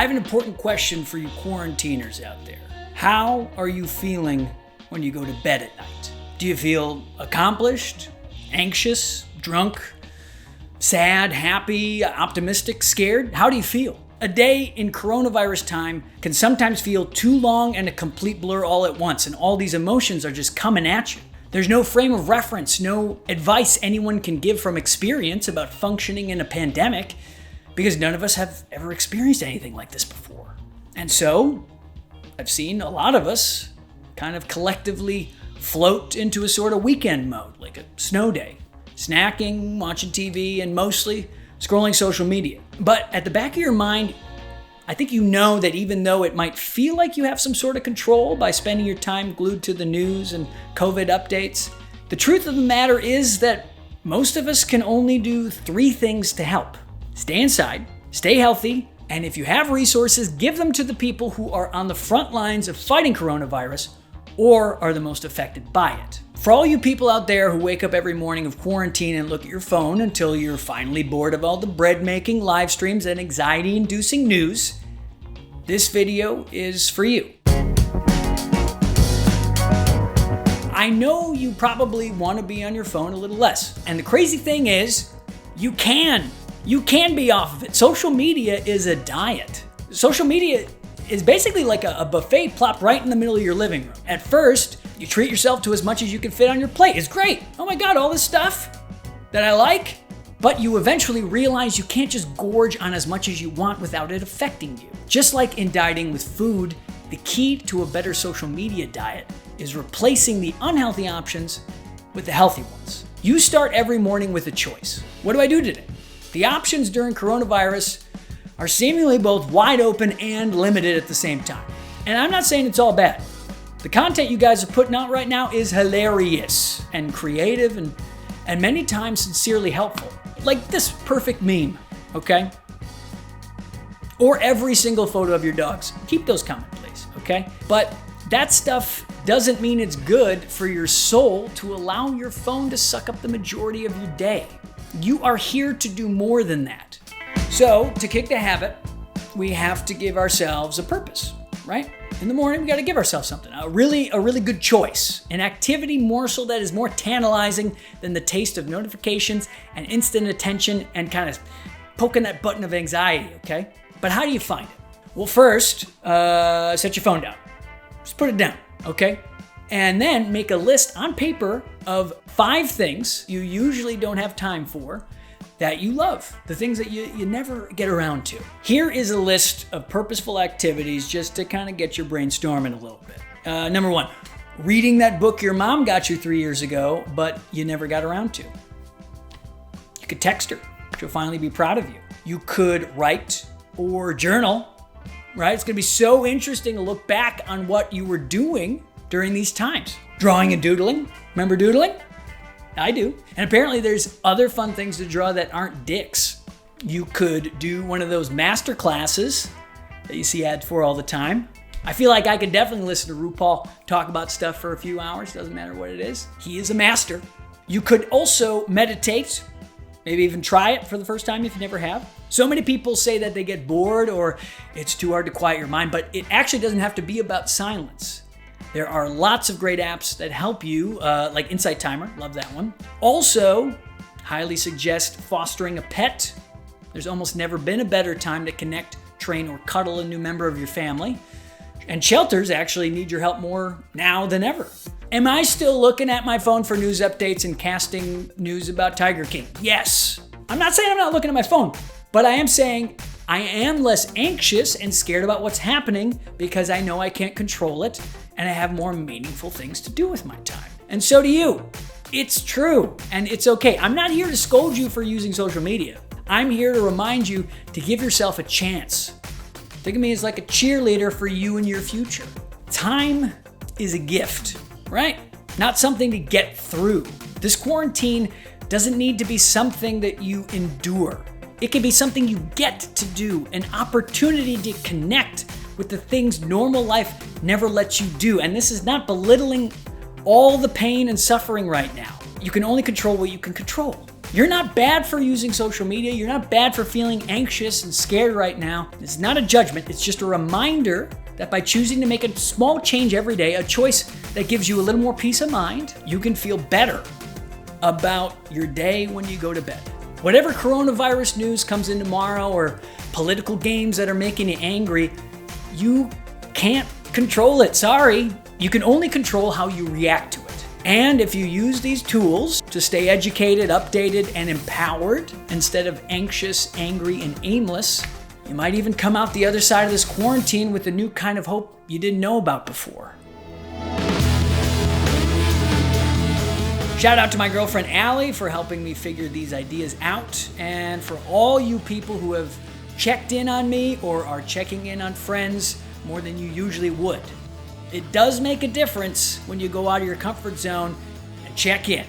I have an important question for you quarantiners out there. How are you feeling when you go to bed at night? Do you feel accomplished, anxious, drunk, sad, happy, optimistic, scared? How do you feel? A day in coronavirus time can sometimes feel too long and a complete blur all at once, and all these emotions are just coming at you. There's no frame of reference, no advice anyone can give from experience about functioning in a pandemic, because none of us have ever experienced anything like this before. And so, I've seen a lot of us kind of collectively float into a sort of weekend mode, like a snow day, snacking, watching TV, and mostly scrolling social media. But at the back of your mind, I think you know that even though it might feel like you have some sort of control by spending your time glued to the news and COVID updates, the truth of the matter is that most of us can only do 3 things to help. Stay inside, stay healthy, and if you have resources, give them to the people who are on the front lines of fighting coronavirus or are the most affected by it. For all you people out there who wake up every morning of quarantine and look at your phone until you're finally bored of all the bread-making live streams and anxiety-inducing news, this video is for you. I know you probably want to be on your phone a little less, and the crazy thing is, you can be off of it. Social media is a diet. Social media is basically like a buffet plopped right in the middle of your living room. At first, you treat yourself to as much as you can fit on your plate. It's great. Oh my God, all this stuff that I like. But you eventually realize you can't just gorge on as much as you want without it affecting you. Just like in dieting with food, the key to a better social media diet is replacing the unhealthy options with the healthy ones. You start every morning with a choice. What do I do today? The options during coronavirus are seemingly both wide open and limited at the same time. And I'm not saying it's all bad. The content you guys are putting out right now is hilarious and creative and many times sincerely helpful. Like this perfect meme, okay? Or every single photo of your dogs. Keep those coming, please, okay? But that stuff doesn't mean it's good for your soul to allow your phone to suck up the majority of your day. You are here to do more than that. So, to kick the habit, we have to give ourselves a purpose, right? In the morning, we got to give ourselves something, a really good choice, an activity morsel that is more tantalizing than the taste of notifications and instant attention and kind of poking that button of anxiety, okay? But how do you find it? Well, first, set your phone down. Just put it down, okay? And then make a list on paper of 5 things you usually don't have time for that you love, the things that you never get around to. Here is a list of purposeful activities just to kind of get your brain storming a little bit. Number 1, reading that book your mom got you 3 years ago, but you never got around to. You could text her. She'll finally be proud of you. You could write or journal, right? It's gonna be so interesting to look back on what you were doing during these times. Drawing and doodling. Remember doodling? I do. And apparently there's other fun things to draw that aren't dicks. You could do one of those Masterclasses that you see ads for all the time. I feel like I could definitely listen to RuPaul talk about stuff for a few hours. Doesn't matter what it is. He is a master. You could also meditate. Maybe even try it for the first time if you never have. So many people say that they get bored or it's too hard to quiet your mind, but it actually doesn't have to be about silence. There are lots of great apps that help you, like Insight Timer, love that one. Also, highly suggest fostering a pet. There's almost never been a better time to connect, train, or cuddle a new member of your family. And shelters actually need your help more now than ever. Am I still looking at my phone for news updates and casting news about Tiger King? Yes. I'm not saying I'm not looking at my phone, but I am saying I am less anxious and scared about what's happening because I know I can't control it and I have more meaningful things to do with my time. And so do you. It's true and it's okay. I'm not here to scold you for using social media. I'm here to remind you to give yourself a chance. Think of me as like a cheerleader for you and your future. Time is a gift, right? Not something to get through. This quarantine doesn't need to be something that you endure. It can be something you get to do, an opportunity to connect with the things normal life never lets you do. And this is not belittling all the pain and suffering right now. You can only control what you can control. You're not bad for using social media. You're not bad for feeling anxious and scared right now. It's not a judgment. It's just a reminder that by choosing to make a small change every day, a choice that gives you a little more peace of mind, you can feel better about your day when you go to bed. Whatever coronavirus news comes in tomorrow or political games that are making you angry, you can't control it. Sorry. You can only control how you react to it. And if you use these tools to stay educated, updated, and empowered instead of anxious, angry, and aimless, you might even come out the other side of this quarantine with a new kind of hope you didn't know about before. Shout out to my girlfriend Allie for helping me figure these ideas out, and for all you people who have checked in on me or are checking in on friends more than you usually would. It does make a difference when you go out of your comfort zone and check in.